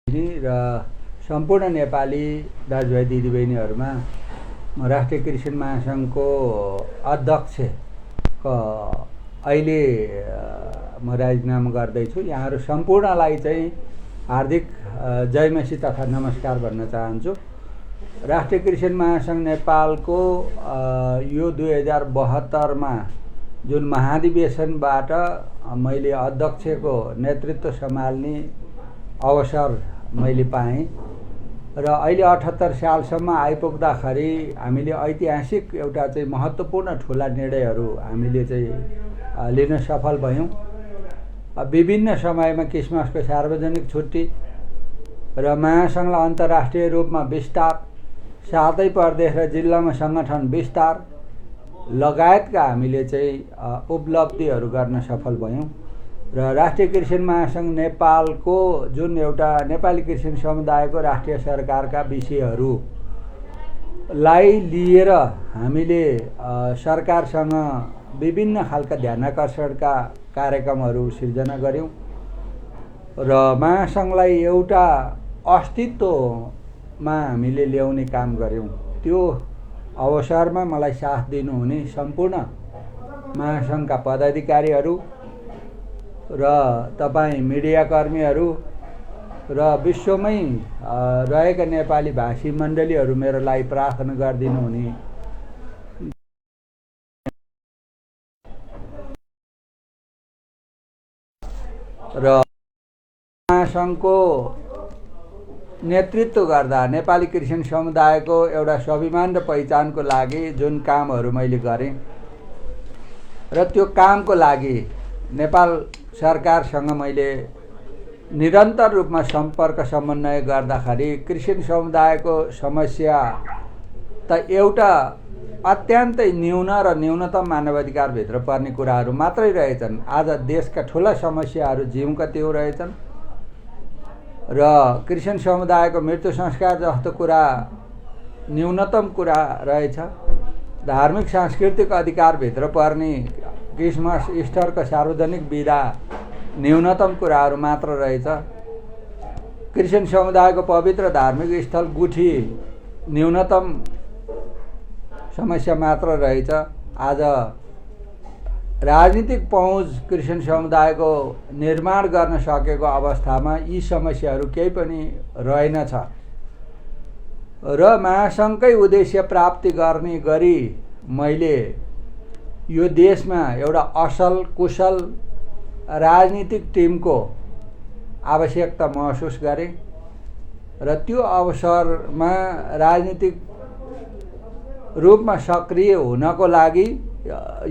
र सम्पूर्ण नेपाली दाजुभाइ दिदीबहिनीहरूमा म राष्ट्रिय क्रिस्चियन महासङ्घको अध्यक्ष अहिले म राजीनामा गर्दैछु। यहाँहरू सम्पूर्णलाई चाहिँ हार्दिक जयमसी तथा नमस्कार भन्न चाहन्छु। राष्ट्रिय क्रिस्चियन महासङ्घ नेपालको यो 2072मा जुन महाधिवेशनबाट मैले अध्यक्षको नेतृत्व सम्हाल्ने अवसर मैले पाएँ र अहिले 78 सालसम्म आइपुग्दाखेरि हामीले ऐतिहासिक एउटा चाहिँ महत्त्वपूर्ण ठुला निर्णयहरू हामीले चाहिँ लिन सफल भयौँ। विभिन्न समयमा क्रिसमसको सार्वजनिक छुट्टी र महासङ्घलाई अन्तर्राष्ट्रिय रूपमा विस्तार, साथै प्रदेश र जिल्लामा सङ्गठन विस्तार लगायतका हामीले चाहिँ उपलब्धिहरू गर्न सफल भयौँ र राष्ट्रिय क्रिस्चियन महासङ्घ नेपालको जुन एउटा नेपाली क्रिस्चियन समुदायको राष्ट्रिय सरकारका विषयहरूलाई लिएर हामीले सरकारसँग विभिन्न खालका ध्यानाकर्षणका कार्यक्रमहरू सिर्जना गऱ्यौँ र महासङ्घलाई एउटा अस्तित्वमा हामीले ल्याउने काम गऱ्यौँ। त्यो अवसरमा मलाई साथ दिनुहुने सम्पूर्ण महासङ्घका पदाधिकारीहरू र तपाईँ मिडियाकर्मीहरू र विश्वमै रहेका नेपाली भाषी मण्डलीहरू मेरो लागि प्रार्थना गरिदिनु हुने र महासङ्घको नेतृत्व गर्दा नेपाली क्रिस्चियन समुदायको एउटा स्वाभिमान र पहिचानको लागि जुन कामहरू मैले गरेँ र त्यो कामको लागि नेपाल सरकारसँग मैले निरन्तर रूपमा सम्पर्क समन्वय गर्दाखेरि क्रिस्चियन समुदायको समस्या त एउटा अत्यन्तै न्यून र न्यूनतम मानवाधिकारभित्र पर्ने कुराहरू मात्रै रहेछन्। आज देशका ठुला समस्याहरू जिउँका त्यो रहेछन् र क्रिस्चियन समुदायको मृत्यु संस्कार जस्तो कुरा न्यूनतम कुरा रहेछ। धार्मिक सांस्कृतिक अधिकारभित्र पर्ने क्रिसमस इस्टरको सार्वजनिक बिदा न्यूनतम कुराहरू मात्र रहेछ। क्रिस्चियन समुदायको पवित्र धार्मिक स्थल गुठी न्यूनतम समस्या मात्र रहेछ। आज राजनीतिक पहुँच क्रिस्चियन समुदायको निर्माण गर्न सकेको अवस्थामा यी समस्याहरू केही पनि रहेनछ र महासङ्घकै उद्देश्य प्राप्ति गर्ने गरी मैले यो देशमा एउटा असल कुशल राजनीतिक टिमको आवश्यकता महसुस गरेँ र त्यो अवसरमा राजनीतिक रूपमा सक्रिय हुनको लागि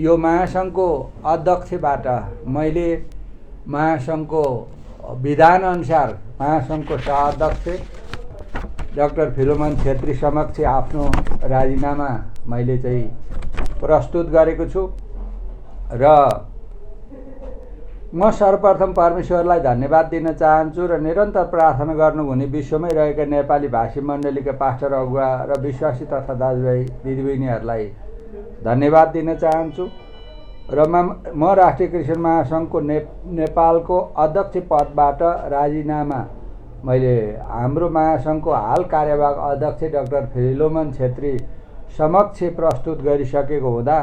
यो महासङ्घको अध्यक्षबाट मैले महासङ्घको विधानअनुसार महासङ्घको सहअध्यक्ष डाक्टर फिलोमन छेत्री समक्ष आफ्नो राजीनामा मैले चाहिँ प्रस्तुत गरेको छु र म सर्वप्रथम परमेश्वरलाई धन्यवाद दिन चाहन्छु र निरन्तर प्रार्थना गर्नुहुने विश्वमै रहेका नेपाली भाषी मण्डलीका पास्टर अगुवा र विश्वासी तथा दाजुभाइ दिदीबहिनीहरूलाई धन्यवाद दिन चाहन्छु र म राष्ट्रिय क्रिस्चियन महासङ्घको नेपालको अध्यक्ष पदबाट राजीनामा मैले हाम्रो महासङ्घको हाल कार्यवाहक अध्यक्ष डाक्टर फिलोमन छेत्री समक्ष प्रस्तुत गरिसकेको हुँदा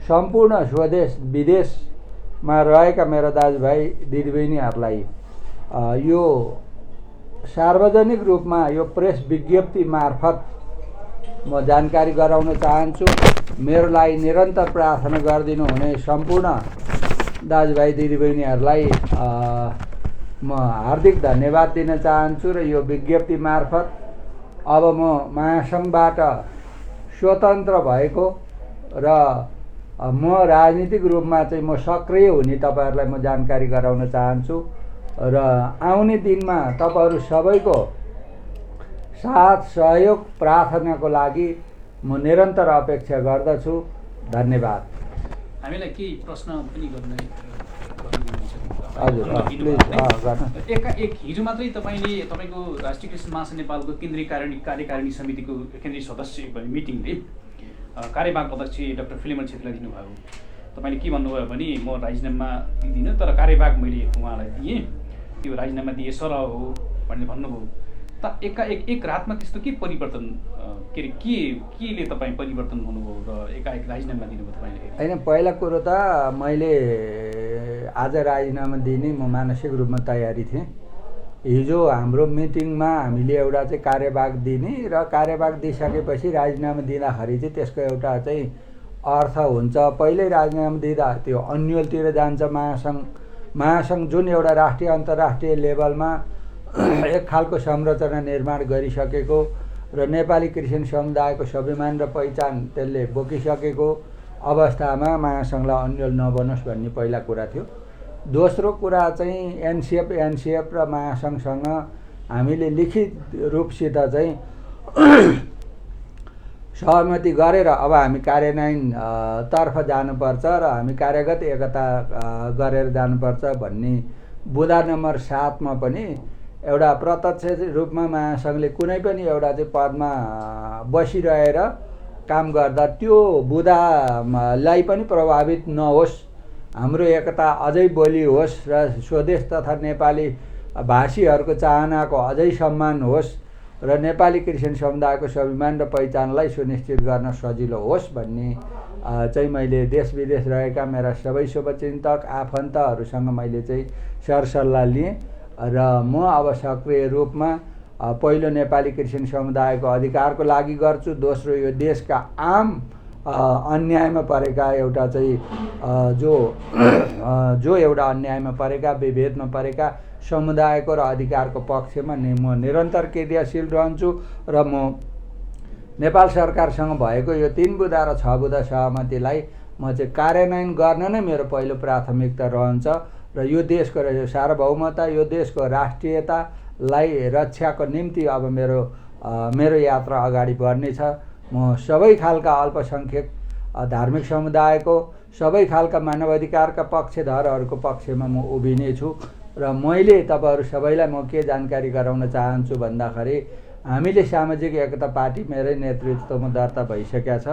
सम्पूर्ण स्वदेश विदेशमा रहेका मेरा दाजुभाइ दिदीबहिनीहरूलाई यो सार्वजनिक रूपमा यो प्रेस विज्ञप्ति मार्फत म जानकारी गराउन चाहन्छु। मेरो लागि निरन्तर प्रार्थना गरिदिनु हुने सम्पूर्ण दाजुभाइ दिदीबहिनीहरूलाई म हार्दिक धन्यवाद दिन चाहन्छु र यो विज्ञप्ति मार्फत अब म महासङ्घबाट स्वतन्त्र भएको र म राजनीतिक रूपमा चाहिँ म सक्रिय हुने तपाईहरुलाई म जानकारी गराउन चाहन्छु र आउने दिनमा तपाईहरु सबैको साथ सहयोग प्रार्थनाको लागि म निरन्तर अपेक्षा गर्दछु। धन्यवाद। हामीलाई के प्रश्न पनि गर्न हजुर एक हिजो मात्रै तपाईको राष्ट्रिय क्रिस्चियन महासङ्घ नेपालको केन्द्रीय कार्यकारिणी समितिको केन्द्रीय सदस्य मिटिङले कार्यवाहक अध्यक्ष डाक्टर फिलोमन छेत्रीलाई दिनुभयो। तपाईले के भन्नुभयो भने म राजीनामा दिदिनँ तर कार्यवाहक मैले उहाँलाई दिएँ, त्यो राजीनामा दिए सरह हो भनेर भन्नुभयो। त एक रातमा त्यस्तो के परिवर्तन के अरे केले तपाईँ परिवर्तन हुनुभयो र एकाएक राजीनामा दिनुभयो तपाईँले? होइन, पहिला कुरो त मैले आज राजीनामा दिने म मानसिक रूपमा तयारी थिएँ। हिजो हाम्रो मिटिङमा हामीले एउटा चाहिँ कार्यभाग दिने र कार्यभाग दिइसकेपछि राजीनामा दिँदाखेरि चाहिँ त्यसको एउटा चाहिँ अर्थ हुन्छ। पहिल्यै राजीनामा दिँदा त्यो अन्यलतिर जान्छ। महासङ्घ जुन एउटा राष्ट्रिय अन्तर्राष्ट्रिय लेभलमा एक खालको संरचना निर्माण गरिसकेको र नेपाली क्रिस्चियन समुदायको स्वाभिमान र पहिचान त्यसले बोकिसकेको अवस्थामा महासङ्घलाई अन्यल नबनोस् भन्ने पहिला कुरा थियो। दोस्रो कुरा चाहिँ एनसिएफ र महासङ्घसँग हामीले लिखित रूपसित चाहिँ सहमति गरेर अब हामी कार्यान्वयन तर्फ जानुपर्छ र हामी कार्यगत एकता गरेर जानुपर्छ भन्ने बुँदा नम्बर 7 मा पनि एउटा प्रत्यक्ष रूपमा महासङ्घले कुनै पनि एउटा चाहिँ पदमा बसिरहेर काम गर्दा त्यो बुँदालाई पनि प्रभावित नहोस्, हाम्रो एकता अझै बलियो होस् र स्वदेश तथा नेपाली भाषीहरूको चाहनाको अझै सम्मान होस् र नेपाली क्रिस्चियन समुदायको स्वाभिमान र पहिचानलाई सुनिश्चित गर्न सजिलो होस् भन्ने चाहिँ मैले देश विदेश रहेका मेरा सबै शुभचिन्तक आफन्तहरूसँग मैले चाहिँ सरसल्लाह लिएँ र म अब सक्रिय रूपमा पहिलो नेपाली क्रिस्चियन समुदायको अधिकारको लागि गर्छु। दोस्रो यो देशका आम अन्यायमा परेका एउटा चाहिँ जो एउटा अन्यायमा परेका विभेदमा परेका समुदायको र अधिकारको पक्षमा म निरन्तर क्रियाशील रहन्छु र म नेपाल सरकारसँग भएको यो 3 बुँदा र 6 बुँदा सहमतिलाई म चाहिँ कार्यान्वयन गर्न नै मेरो पहिलो प्राथमिकता रहन्छ र यो देशको सार्वभौमता, यो देशको राष्ट्रियतालाई रक्षाको निम्ति अब मेरो यात्रा अगाडि बढ्नेछ। म सबै खालका अल्पसङ्ख्यक धार्मिक समुदायको, सबै खालका मानवाधिकारका पक्षधरहरूको पक्षमा म उभिनेछु र मैले तपाईँहरू सबैलाई म के जानकारी गराउन चाहन्छु भन्दाखेरि हामीले सामाजिक एकता पार्टी मेरै नेतृत्वमा दर्ता भइसकेका छ।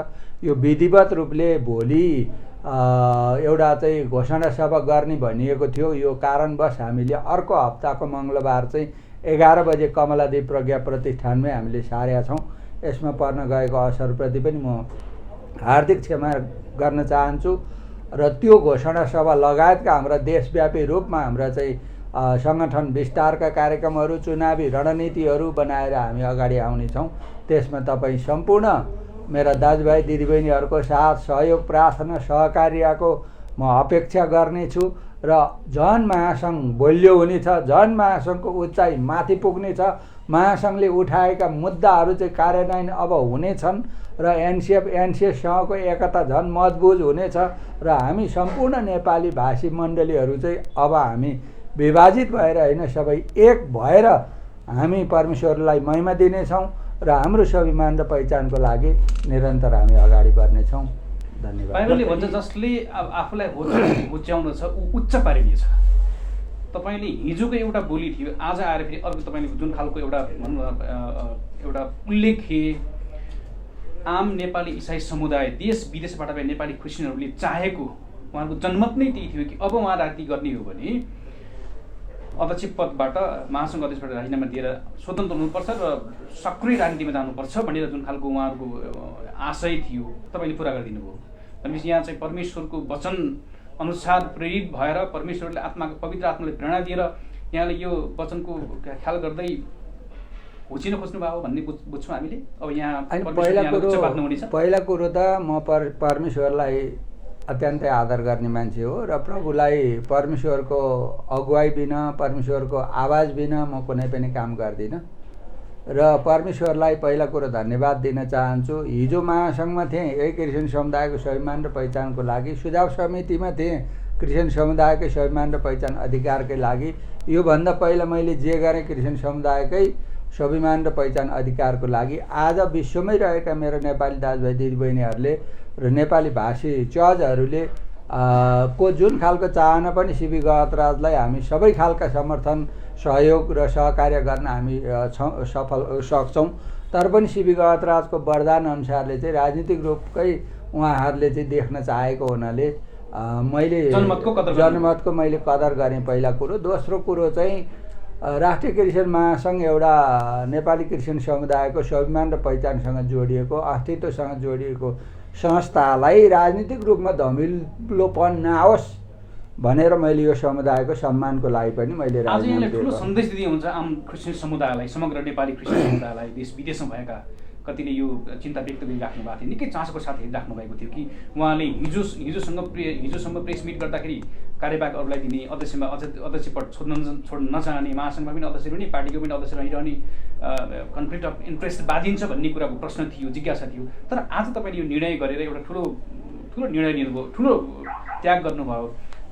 यो विधिवत रूपले भोलि एउटा चाहिँ घोषणा सभा गर्ने भनिएको थियो। यो कारणवश हामीले अर्को हप्ताको मङ्गलबार चाहिँ 11 बजे कमलादेवी प्रज्ञा प्रतिष्ठानमै हामीले सारेका छौँ। यसमा पर्न गएको असरप्रति पनि म हार्दिक क्षमा गर्न चाहन्छु र त्यो घोषणा सभा लगायतका हाम्रा देशव्यापी रूपमा हाम्रा चाहिँ सङ्गठन विस्तारका कार्यक्रमहरू, चुनावी रणनीतिहरू बनाएर हामी अगाडि आउनेछौँ। त्यसमा तपाईँ सम्पूर्ण मेरा दाजुभाइ दिदीबहिनीहरूको साथ, सहयोग, प्रार्थना, सहकार्यको म अपेक्षा गर्नेछु र झन महासङ्घ बलियो हुनेछ, झन महासङ्घको उचाइ माथि पुग्नेछ। महासङ्घले उठाएका मुद्दाहरू चाहिँ कार्यान्वयन अब हुनेछन् र एनसिएफसँगको एकता झन मजबुत हुनेछ र हामी सम्पूर्ण नेपाली भाषी मण्डलीहरू चाहिँ अब हामी विभाजित भएर होइन, सबै एक भएर हामी परमेश्वरलाई महिमा दिनेछौँ र हाम्रो स्वाभिमान र पहिचानको लागि निरन्तर हामी अगाडि बढ्नेछौँ। धन्यवाद। बाइबलले भन्छ जसले आफूलाई होच्याउनु छ ऊ उच्च पारिनेछ। तपाईँले हिजोको एउटा बोली थियो, आज आएर फेरि अर्को तपाईँले जुन खालको एउटा उल्लेख आम नेपाली इसाई समुदाय देश विदेशबाट नेपाली क्रिस्चियनहरूले चाहेको उहाँको जनमत नै त्यही थियो कि अब उहाँ राजनीति गर्ने हो भने अध्यक्ष पदबाट महासङ्घ अध्यक्षबाट राजीनामा दिएर स्वतन्त्र हुनुपर्छ र सक्रिय राजनीतिमा जानुपर्छ भनेर जुन खालको उहाँहरूको आशय थियो तपाईँले पुरा गरिदिनु भयो। भनेपछि यहाँ चाहिँ परमेश्वरको वचन अनुसार प्रेरित भएर परमेश्वरले पवित्र आत्माले प्रेरणा दिएर यहाँले यो वचनको ख्याल गर्दै होचिन खोज्नु भयो भन्ने बुझ्छौँ हामीले। अब यहाँ पहिला कुरो त म परमेश्वरलाई अत्यन्तै आदर गर्ने मान्छे हो र प्रभुलाई परमेश्वरको अगुवाई बिना, परमेश्वरको आवाज बिना म कुनै पनि काम गर्दिनँ र परमेश्वरलाई पहिला कुरो धन्यवाद दिन चाहन्छु। हिजो महासङ्घमा थिएँ, यही क्रिस्चियन समुदायको स्वाभिमान र पहिचानको लागि, सुझाव समितिमा थिएँ क्रिस्चियन समुदायकै स्वाभिमान र पहिचान अधिकारकै लागि। योभन्दा पहिला मैले जे गरेँ क्रिस्चियन समुदायकै स्वाभिमान र पहिचान अधिकारको लागि। आज विश्वमै रहेका मेरो नेपाली दाजुभाइ दिदीबहिनीहरूले र नेपाली भाषी चर्चहरूले को जुन खालको चाहना पनि सिबी गहतराजलाई हामी सबै खालका समर्थन, सहयोग र सहकार्य गर्न हामी सक्छौँ। तर पनि सिबी गहतराजको वरदान अनुसारले चाहिँ राजनीतिक रूपकै उहाँहरूले चाहिँ देख्न चाहेको हुनाले मैले जनमतको मैले कदर गरेँ पहिला कुरो। दोस्रो कुरो चाहिँ राष्ट्रिय क्रिस्चियन महासङ्घ एउटा नेपाली क्रिस्चियन समुदायको स्वाभिमान र पहिचानसँग जोडिएको अस्तित्वसँग जोडिएको संस्थालाई राजनीतिक रूपमा धमिलोपन नआओस् भनेर मैले यो समुदायको सम्मानको लागि पनि मैले आज यहाँले ठुलो राजीनामा सन्देश दिँदै हुन्छ आम क्रिस्चियन समुदायलाई, समग्र नेपाली क्रिस्चियन समुदायलाई, देश विदेशमा भएका कतिले यो चिन्ता व्यक्त गरिराख्नु भएको थियो, निकै चासोको साथ हेरिराख्नु भएको थियो कि उहाँले हिजोसम्म प्रेस मिट गर्दाखेरि कार्यवाहक अरूलाई दिने, अध्यक्ष पद छोड्न नचाहने, महासङ्घमा पनि अध्यक्ष रहने, पार्टीको पनि अध्यक्ष रहिरहने, कन्फ्लिक्ट अफ इन्ट्रेस्ट बाँधिन्छ भन्ने कुराको प्रश्न थियो, जिज्ञासा थियो। तर आज तपाईँले यो निर्णय गरेर एउटा ठुलो निर्णय लिनुभयो, ठुलो त्याग गर्नुभयो।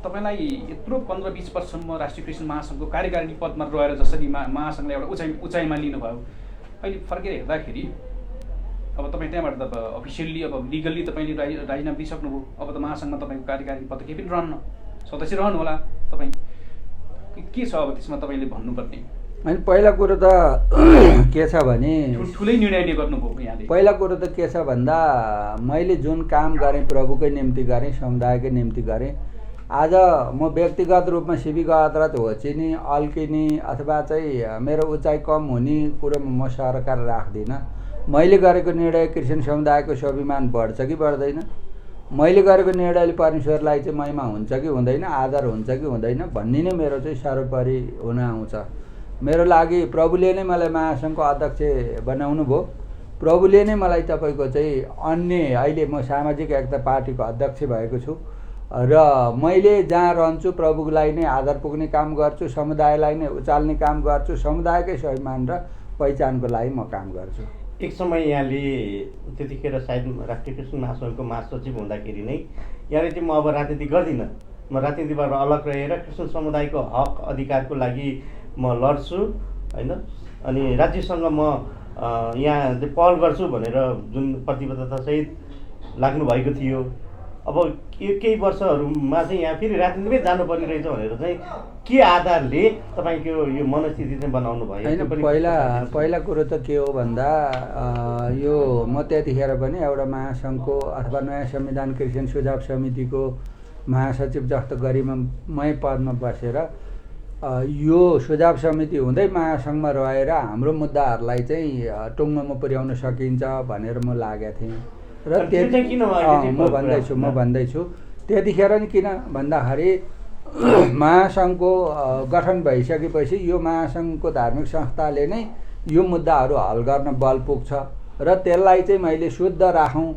तपाईँलाई यत्रो 15-20 वर्षसम्म राष्ट्रिय क्रिस्चियन महासङ्घको कार्यकारिणी पदमा रहेर जसरी महासङ्घलाई एउटा उचाइमा लिनुभयो, अहिले फर्केर हेर्दाखेरि अब तपाईँ त्यहाँबाट त अफिसियल्ली अब लिगल्ली तपाईँले राजीनामा दिइसक्नुभयो। अब त महासङ्घमा तपाईँको कार्यकारिणी पद केही पनि रहन्न, सदस्य रहनु होला तपाईँ। के छ अब त्यसमा तपाईँले भन्नुपर्ने? अनि पहिला कुरो त के छ भने ठुलै निर्णय गर्नुभयो यहाँले। पहिला कुरो त के छ भन्दा मैले जुन काम गरेँ प्रभुकै निम्ति गरेँ, समुदायकै निम्ति गरेँ। आज म व्यक्तिगत रूपमा शिविक अदालत होचिने, अल्किने अथवा चाहिँ मेरो उचाइ कम हुने कुरोमा म सरकार राख्दिनँ। मैले गरेको निर्णय क्रिस्चियन समुदायको स्वाभिमान बढ्छ कि बढ्दैन, मैले गरेको निर्णयले परमेश्वरलाई चाहिँ महिमा हुन्छ कि हुँदैन, आदर हुन्छ कि हुँदैन भन्ने नै मेरो चाहिँ सर्वोपरि हुन आउँछ। मेरो लागि प्रभुले नै मलाई महासङ्घको अध्यक्ष बनाउनु भयो। प्रभुले नै मलाई तपाईँको चाहिँ अन्य अहिले म सामाजिक एकता पार्टीको अध्यक्ष भएको छु र मैले जहाँ रहन्छु प्रभुलाई नै आदर पुग्ने काम गर्छु, समुदायलाई नै उचाल्ने काम गर्छु, समुदायकै स्वाभिमान र पहिचानको लागि म काम गर्छु। एक समय यहाँले त्यतिखेर सायद राष्ट्रिय क्रिस्चियन महासङ्घको महासचिव हुँदाखेरि नै यहाँले चाहिँ म अब राजनीति गर्दिनँ, म राजनीतिबाट अलग रहेर क्रिस्चियन समुदायको हक अधिकारको लागि म लड्छु होइन, अनि राज्यसँग म यहाँ चाहिँ पहल गर्छु भनेर जुन प्रतिबद्धतासहित लाग्नुभएको थियो। अब केही वर्षहरूमा चाहिँ यहाँ फेरि राजनीतिमै जानु परिरहेछ भनेर चाहिँ के आधारले तपाईँको यो मनस्थिति चाहिँ बनाउनु भयो? होइन, पहिला कुरो त के हो भन्दा यो म त्यतिखेर पनि एउटा महासङ्घको अथवा नयाँ संविधान क्रिस्चियन सुझाव समितिको महासचिव जस्तो गरिमामय पदमा बसेर यो सुझाव समिति हुँदै महासङ्घमा रहेर हाम्रो मुद्दाहरूलाई चाहिँ टुङ्गोमा पुर्याउन सकिन्छ भनेर म लागेको थिएँ। र म भन्दैछु त्यतिखेर नि किन भन्दाखेरि महासङ्घको गठन भइसकेपछि यो महासङ्घको धार्मिक संस्थाले नै यो मुद्दाहरू हल गर्न बल पुग्छ र त्यसलाई चाहिँ मैले शुद्ध राखौँ,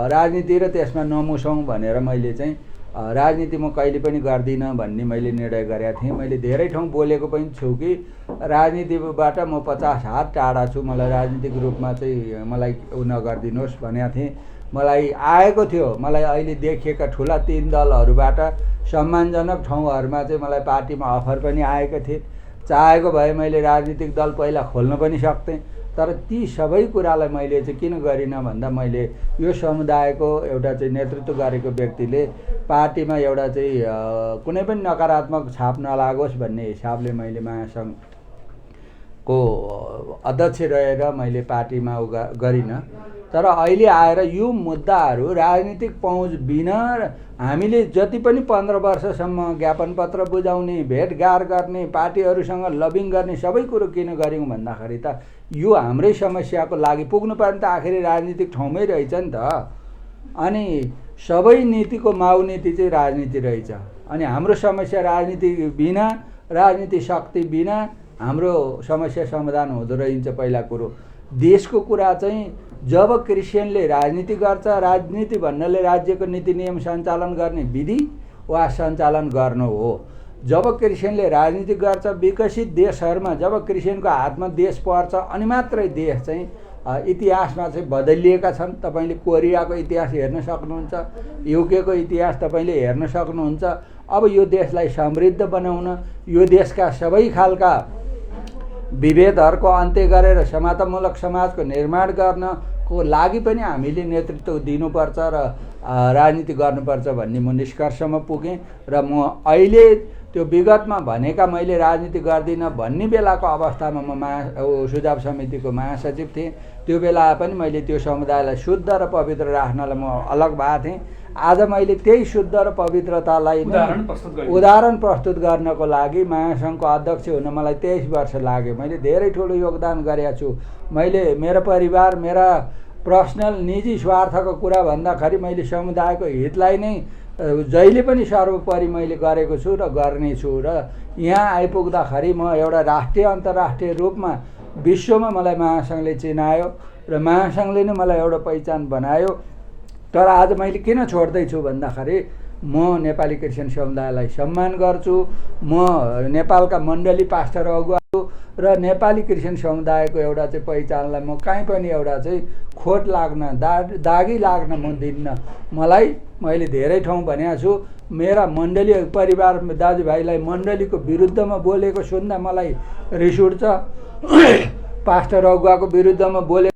राजनीति र त्यसमा नमुसौँ भनेर मैले चाहिँ राजनीति म कहिले पनि गर्दिनँ भन्ने मैले निर्णय गरेका थिएँ। मैले धेरै ठाउँ बोलेको पनि छु कि राजनीतिबाट म 50 हात टाढा छु, मलाई राजनीतिक रूपमा चाहिँ मलाई नगरिदिनुहोस् भनेको थिएँ। मलाई आएको थियो, मलाई अहिले देखिएका ठुला 3 दलहरूबाट सम्मानजनक ठाउँहरूमा चाहिँ मलाई पार्टीमा अफर पनि आएको थिए। चाहेको भए मैले राजनीतिक दल पहिला खोल्न पनि सक्थेँ, तर ती सबै कुरालाई मैले चाहिँ किन गरिनँ भन्दा मैले यो समुदायको एउटा चाहिँ नेतृत्व गरेको व्यक्तिले पार्टीमा एउटा चाहिँ कुनै पनि नकारात्मक छाप नलागोस् भन्ने हिसाबले मैले महासङ्घको अध्यक्ष रहेर मैले पार्टीमा गरिनँ। तर अहिले आएर यो मुद्दाहरू राजनीतिक पहुँच बिना हामीले जति पनि 15 वर्षसम्म ज्ञापन पत्र बुझाउने, भेटघाट गर्ने, पार्टीहरूसँग लबिङ गर्ने सबै कुरो किन गऱ्यौँ भन्दाखेरि त यो हाम्रै समस्याको लागि पुग्नुपर्ने त आखिरी राजनीतिक ठाउँमै रहेछ नि त। अनि सबै नीतिको माउ नीति चाहिँ राजनीति रहेछ। अनि हाम्रो समस्या राजनीति बिना, राजनीति शक्ति बिना हाम्रो समस्या समाधान हुँदो रहन्छ। पहिला कुरो देशको कुरा चाहिँ जब क्रिस्चियनले राजनीति गर्छ, राजनीति भन्नाले राज्यको नीति नियम सञ्चालन गर्ने विधि वा सञ्चालन गर्नु हो। जब क्रिस्चियनले राजनीति गर्छ, विकसित देशहरूमा जब क्रिस्चियनको हातमा देश पर्छ अनि मात्रै देश चाहिँ इतिहासमा चाहिँ बदलिएका छन्। तपाईँले कोरियाको इतिहास हेर्न सक्नुहुन्छ, युकेको इतिहास तपाईँले हेर्न सक्नुहुन्छ। अब यो देशलाई समृद्ध बनाउन, यो देशका सबै खालका विभेदहरूको अन्त्य गरेर समतामूलक समाजको निर्माण गर्नको लागि पनि हामीले नेतृत्व दिनुपर्छ र राजनीति गर्नुपर्छ भन्ने म निष्कर्षमा पुगेँ। र म अहिले त्यो विगतमा भनेका मैले राजनीति गर्दिनँ भन्ने बेलाको अवस्थामा म सुझाव समितिको महासचिव थिएँ। त्यो बेला पनि मैले त्यो समुदायलाई शुद्ध र पवित्र राख्नलाई म अलग भएको थिएँ। आज मैले त्यही शुद्ध र पवित्रतालाई उदाहरण प्रस्तुत गर्नको लागि महासङ्घको अध्यक्ष हुन मलाई 23 वर्ष लाग्यो। मैले धेरै ठुलो योगदान गरेको छु। मैले मेरो परिवार, मेरा पर्सनल निजी स्वार्थको कुरा भन्दाखेरि मैले समुदायको हितलाई नै जहिले पनि सर्वोपरि मैले गरेको छु र गर्नेछु। र यहाँ आइपुग्दाखेरि म एउटा राष्ट्रिय अन्तर्राष्ट्रिय रूपमा विश्वमा मलाई महासङ्घले चिनायो र महासङ्घले नै मलाई एउटा पहिचान बनायो। तर आज मैले किन छोड्दैछु भन्दाखेरि म नेपाली क्रिस्चियन समुदायलाई सम्मान गर्छु। म नेपालका मण्डली पास्टर अगुवा र नेपाली क्रिस्चियन समुदायको एउटा चाहिँ पहिचानलाई म कहीँ पनि एउटा चाहिँ खोट लाग्न दागी लाग्न म दिन्न। मैले धेरै ठाउँ भनेको छु, मेरा मण्डली परिवार दाजुभाइलाई मण्डलीको विरुद्धमा बोलेको सुन्दा मलाई रिस उठ्छ। पास्टर अगुवाको विरुद्धमा बोलेको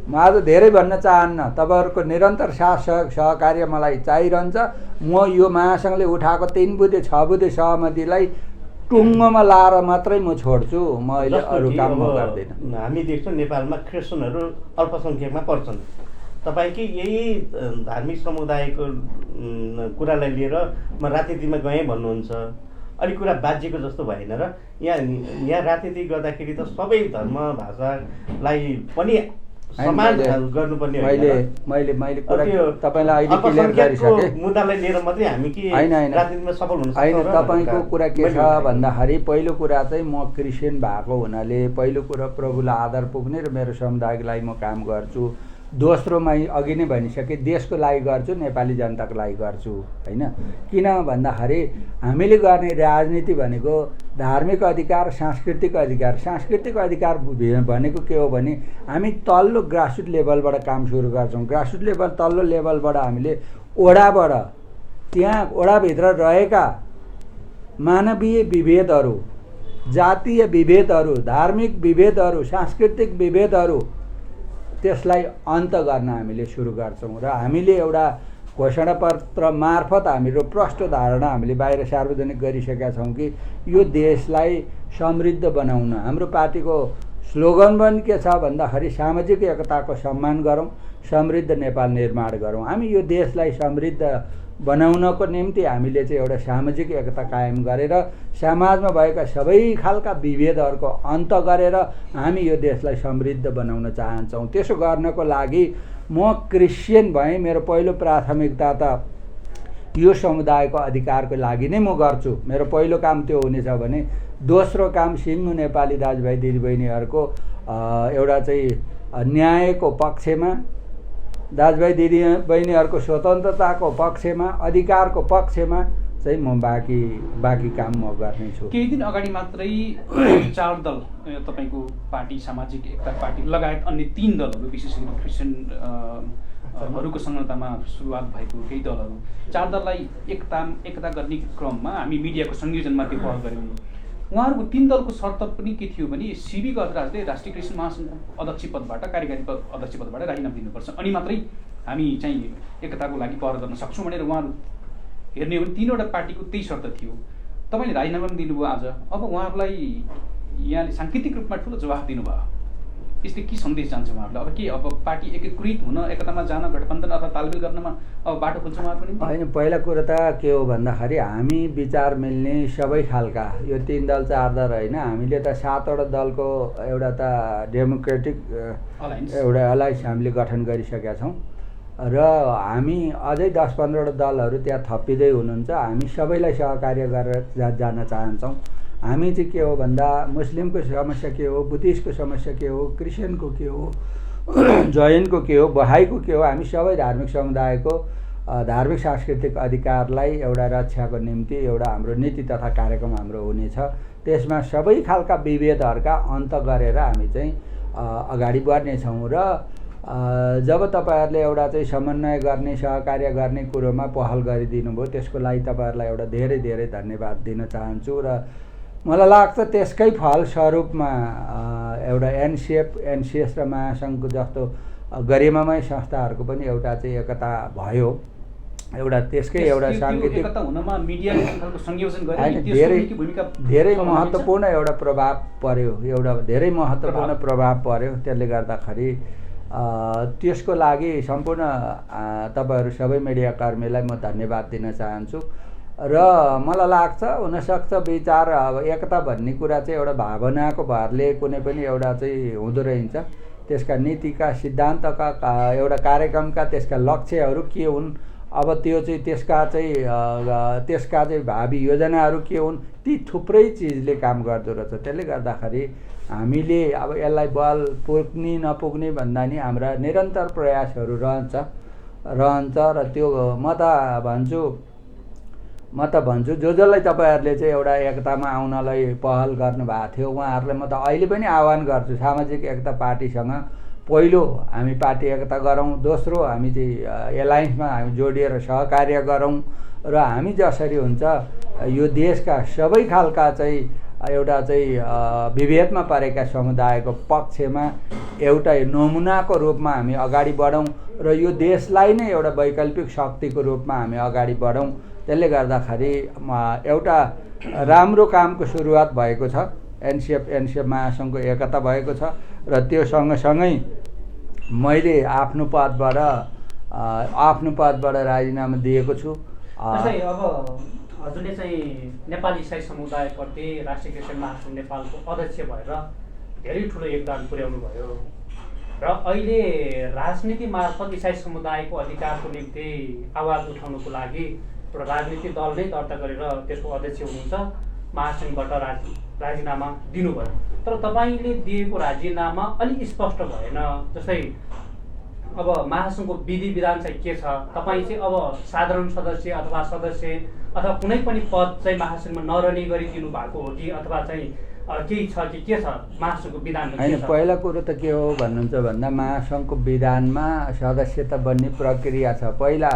म आज धेरै भन्न चाहन्न। तपाईँहरूको निरन्तर साथ सहकार्य मलाई चाहिरहन्छ। म यो महासङ्घले उठाएको 3 बुँदे 6 बुँदे सहमतिलाई टुङ्गोमा लाएर मात्रै म छोड्छु। म अहिले अरू काम गर्दिनँ। हामी देख्छौँ नेपालमा क्रिस्चियनहरू अल्पसङ्ख्यकमा पर्छन्। तपाईँकै यही धार्मिक समुदायको कुरालाई लिएर म राजनीतिमा गएँ भन्नुहुन्छ। अलिक कुरा बाजिएको जस्तो भएन र? यहाँ राजनीति गर्दाखेरि त सबै धर्म भाषालाई पनि समान गर्नुपर्ने मैले कुरा तपाईँलाई अहिले क्लियर गरिसकेँ। मुद्दालाई लिएर मात्रै हामी कि राजनीतिमा सफल हुन सक्छौँ? तपाईँको कुरा के छ भन्दाखेरि पहिलो कुरा चाहिँ म क्रिस्चियन भएको हुनाले पहिलो कुरा प्रभुलाई आदर पुग्ने र मेरो समुदायको लागि म काम गर्छु। दोस्रोमा अघि नै भनिसकेँ, देशको लागि गर्छु, नेपाली जनताको लागि गर्छु होइन। किन भन्दाखेरि हामीले गर्ने राजनीति भनेको धार्मिक अधिकार, सांस्कृतिक अधिकार। सांस्कृतिक अधिकार भनेको के हो भने हामी तल्लो ग्रासरुट लेभलबाट काम सुरु गर्छौँ। ग्रासरुट लेभल तल्लो लेभलबाट हामीले ओडाबाट त्यहाँ ओडाभित्र रहेका मानवीय विभेदहरू, जातीय विभेदहरू, धार्मिक विभेदहरू, सांस्कृतिक विभेदहरू त्यसलाई अन्त गर्न हामीले सुरु गर्छौँ। र हामीले एउटा घोषणापत्र मार्फत हाम्रो प्रष्ट धारणा हामीले बाहिर सार्वजनिक गरिसकेका छौँ कि यो देशलाई समृद्ध बनाउन। हाम्रो पार्टीको स्लोगन पनि के छ भन्दाखेरि सामाजिक एकताको सम्मान गरौँ, समृद्ध नेपाल निर्माण गरौँ। हामी यो देशलाई समृद्ध बनाउनको निम्ति हामीले चाहिँ एउटा सामाजिक एकता कायम गरेर समाजमा भएका सबै खालका विभेदहरूको अन्त गरेर हामी यो देशलाई समृद्ध बनाउन चाहन्छौँ। त्यसो गर्नको लागि म क्रिस्चियन भएँ। मेरो पहिलो प्राथमिकता त यो समुदायको अधिकारको लागि नै म गर्छु। मेरो पहिलो काम त्यो हुनेछ भने दोस्रो काम सिङ्गो नेपाली दाजुभाइ दिदीबहिनीहरूको एउटा चाहिँ न्यायको पक्षमा, दाजुभाइ दिदीबहिनीहरूको स्वतन्त्रताको पक्षमा, अधिकारको पक्षमा चाहिँ म बाँकी काम म गर्नेछु। केही दिन अगाडि मात्रै 4 दल तपाईँको पार्टी, सामाजिक एकता पार्टी लगायत अन्य 3 दलहरू, विशेष गरी क्रिस्चियनहरूको संलग्नतामा सुरुवात भएको केही दलहरू 4 दललाई एकता गर्ने क्रममा हामी मिडियाको संयोजनमा त्यो पहल गऱ्यौँ। उहाँहरूको 3 दलको शर्त पनि के थियो भने सिबी गजराजले राष्ट्रिय क्रिस्चियन महासङ्घको अध्यक्ष पदबाट, कार्यकारी अध्यक्ष पदबाट राजीनामा दिनुपर्छ, अनि मात्रै हामी चाहिँ एकताको लागि पहल गर्न सक्छौँ भनेर उहाँहरू हेर्ने हो भने 3वटा पार्टीको त्यही शर्त थियो। तपाईँले राजीनामा पनि दिनुभयो आज। अब उहाँहरूलाई यहाँले साङ्केतिक रूपमा ठुलो जवाफ दिनुभयो। यसले के सन्देश जान्छ उहाँहरूलाई? अब के अब पार्टी एकीकृत हुन, एकतामा जान, गठबन्धन अथवा तालमेल गर्नमा अब बाटो खोल्छ उहाँहरूको निम्ति? होइन, पहिला कुरो त के हो भन्दाखेरि हामी विचार मिल्ने सबै खालका यो 3 दल 4 दल होइन, हामीले त 7वटा दलको एउटा त डेमोक्रेटिक एउटा अलायन्स हामीले गठन गरिसकेका छौँ र हामी अझै 10-15वटा दलहरू त्यहाँ थपिँदै हुनुहुन्छ। हामी सबैलाई सहकार्य गरेर जान चाहन्छौँ। हामी चाहिँ के हो भन्दा मुस्लिमको समस्या के हो, बुद्धिस्टको समस्या के हो, क्रिस्चियनको के हो, जैनको के हो, बहाईको के हो, हामी सबै धार्मिक समुदायको धार्मिक सांस्कृतिक अधिकारलाई एउटा रक्षाको निम्ति एउटा हाम्रो नीति तथा कार्यक्रम हाम्रो हुनेछ। त्यसमा सबै खालका विभेदहरूका अन्त गरेर हामी चाहिँ अगाडि बढ्नेछौँ। र जब तपाईँहरूले एउटा चाहिँ समन्वय गर्ने, सहकार्य गर्ने कुरोमा पहल गरिदिनु भयो, त्यसको लागि तपाईँहरूलाई एउटा धेरै धेरै धन्यवाद दिन चाहन्छु। र मलाई लाग्छ त्यसकै फलस्वरूपमा एउटा एनसिएस र महासङ्घको जस्तो गरिमामय संस्थाहरूको पनि एउटा चाहिँ एकता भयो। एउटा त्यसकै एउटा साङ्गीतिक एकता हुनमा मिडियाले जुन खालको संयोजन गरे होइन, धेरै महत्त्वपूर्ण एउटा प्रभाव पर्यो, एउटा धेरै महत्त्वपूर्ण प्रभाव पर्यो। त्यसले गर्दाखेरि त्यसको लागि सम्पूर्ण तपाईँहरू सबै मिडियाकर्मीलाई म धन्यवाद दिन चाहन्छु। र मलाई लाग्छ हुनसक्छ विचार अब एकता भन्ने कुरा चाहिँ एउटा भावनाको भरले कुनै पनि एउटा चाहिँ हुँदो रहेछ। त्यसका नीतिका सिद्धान्तका एउटा कार्यक्रमका त्यसका लक्ष्यहरू के हुन्, अब त्यो चाहिँ त्यसका चाहिँ भावी योजनाहरू के हुन्, ती थुप्रै चिजले काम गर्दो रहेछ। त्यसले गर्दाखेरि हामीले अब यसलाई बल पुग्ने नपुग्ने भन्दा नि हाम्रा निरन्तर प्रयासहरू रहन्छ र त्यो म त भन्छु जसलाई तपाईँहरूले चाहिँ एउटा एकतामा आउनलाई पहल गर्नुभएको थियो उहाँहरूलाई म त अहिले पनि आह्वान गर्छु, सामाजिक एकता पार्टीसँग पहिलो हामी पार्टी एकता गरौँ, दोस्रो हामी चाहिँ एलायन्समा हामी जोडिएर सहकार्य गरौँ र हामी जसरी हुन्छ यो देशका सबै खालका चाहिँ एउटा चाहिँ विभेदमा परेका समुदायको पक्षमा एउटा नमुनाको रूपमा हामी अगाडि बढौँ र यो देशलाई नै एउटा वैकल्पिक शक्तिको रूपमा हामी अगाडि बढौँ। त्यसले गर्दाखेरि एउटा राम्रो कामको सुरुवात भएको छ। एनसिएफ महासङ्घको एकता भएको छ र त्यो सँगसँगै मैले आफ्नो पदबाट राजीनामा दिएको छु। अब हजुरले चाहिँ नेपाली इसाई समुदायप्रति राष्ट्रिय क्रिस्चियन महासङ्घ नेपालको अध्यक्ष भएर धेरै ठुलो योगदान पुर्याउनु भयो र अहिले राजनीति मार्फत इसाई समुदायको अधिकारको निम्ति आवाज उठाउनुको लागि एउटा राजनीतिक दल नै दर्ता गरेर त्यसको अध्यक्ष हुनुहुन्छ, महासङ्घबाट राजीनामा दिनुभयो। तर तपाईँले दिएको राजीनामा अलिक स्पष्ट भएन। जस्तै अब महासङ्घको विधि विधान चाहिँ के छ, तपाईँ चाहिँ अब साधारण सदस्य अथवा सदस्य अथवा कुनै पनि पद चाहिँ महासङ्घमा नरहने गरी दिनु भएको हो कि अथवा चाहिँ केही छ कि के छ महासङ्घको विधानमा? होइन, पहिला कुरो त के हो भन्नुहुन्छ भन्दा महासङ्घको विधानमा सदस्यता बन्ने प्रक्रिया छ। पहिला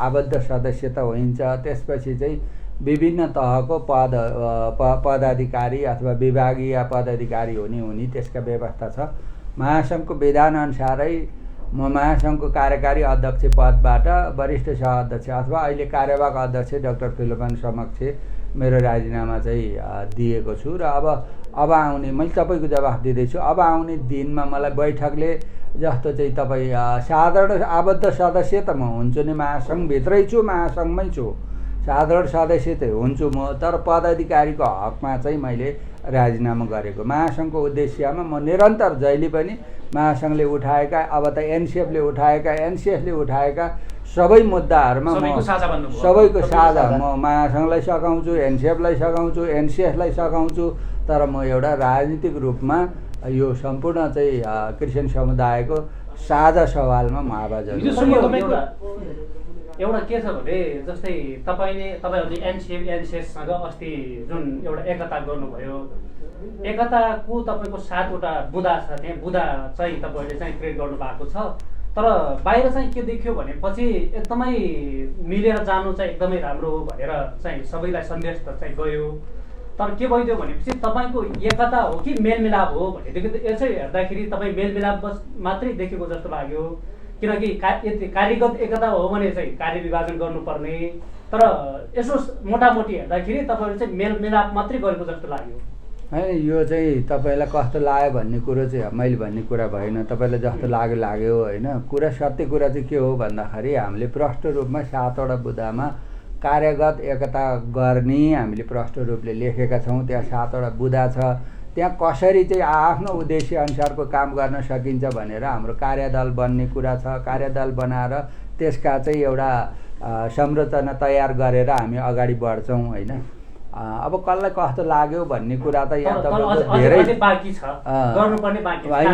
आबद्ध सदस्यता होइन्छ, त्यसपछि चाहिँ विभिन्न तहको पदाधिकारी अथवा विभागीय पदाधिकारी हुने त्यसका व्यवस्था छ। महासङ्घको विधानअनुसारै म महासङ्घको कार्यकारी अध्यक्ष पदबाट वरिष्ठ सह-अध्यक्ष अथवा अहिले कार्यवाहक अध्यक्ष डाक्टर फिलोमन समक्ष मेरो राजीनामा चाहिँ दिएको छु र अब आउने मैले तपाईँको जवाफ दिँदैछु। अब आउने दिनमा मलाई बैठकले जस्तो चाहिँ तपाईँ साधारण आबद्ध सदस्य त म हुन्छु नि, महासङ्घभित्रै छु, महासङ्घमै छु, साधारण सदस्य त हुन्छु म, तर पदाधिकारीको हकमा चाहिँ मैले राजीनामा गरेको। महासङ्घको उद्देश्यमा म निरन्तर जहिले पनि महासङ्घले उठाएका अब त एनसिएफले उठाएका सबै मुद्दाहरूमा सबैको साझा म महासङ्घलाई सघाउँछु, एनसिएफलाई सघाउँछु, एनसिएसलाई सघाउँछु। तर म एउटा राजनीतिक रूपमा यो सम्पूर्ण चाहिँ क्रिस्चियन समुदायको साझा सवालमा म आवाज एउटा के छ भने जस्तै तपाईँहरूले एनसिएससँग अस्ति जुन एउटा एकता गर्नुभयो, एकताको तपाईँको 7वटा बुँदा छ, त्यहाँ बुँदा चाहिँ तपाईँहरूले चाहिँ क्रिएट गर्नु भएको छ। तर बाहिर चाहिँ के देखियो भनेपछि एकदमै मिलेर जानु चाहिँ एकदमै राम्रो हो भनेर चाहिँ सबैलाई सन्देश त चाहिँ गयो। तर के भइदियो भनेपछि तपाईँको एकता हो कि मेलमिलाप हो भनेदेखि यसै हेर्दाखेरि तपाईँ मेलमिलाप मात्रै देखेको जस्तो लाग्यो। किनकि कार्यगत एकता हो भने चाहिँ कार्य विभाजन गर्नुपर्ने, तर यसो मोटामोटी हेर्दाखेरि तपाईँहरू चाहिँ मेलमिलाप मात्रै गरेको जस्तो लाग्यो। होइन, यो चाहिँ तपाईँलाई कस्तो लाग्यो भन्ने कुरो चाहिँ मैले भन्ने कुरा भएन, तपाईँलाई जस्तो लाग्यो होइन। कुरा सत्य कुरा चाहिँ के हो भन्दाखेरि हामीले प्रष्ट रूपमा 7वटा बुँदामा कार्यगत एकता गर्ने हामीले प्रष्ट रूपले लेखेका छौँ। त्यहाँ 7वटा बुँदा छ, त्यहाँ कसरी चाहिँ आफ्नो उद्देश्य अनुसारको काम गर्न सकिन्छ भनेर हाम्रो कार्यदल बन्ने कुरा छ। कार्यदल बनाएर त्यसका चाहिँ एउटा संरचना तयार गरेर हामी अगाडि बढ्छौँ होइन। अब कसलाई कस्तो लाग्यो भन्ने कुरा त यहाँ तपाईँको धेरै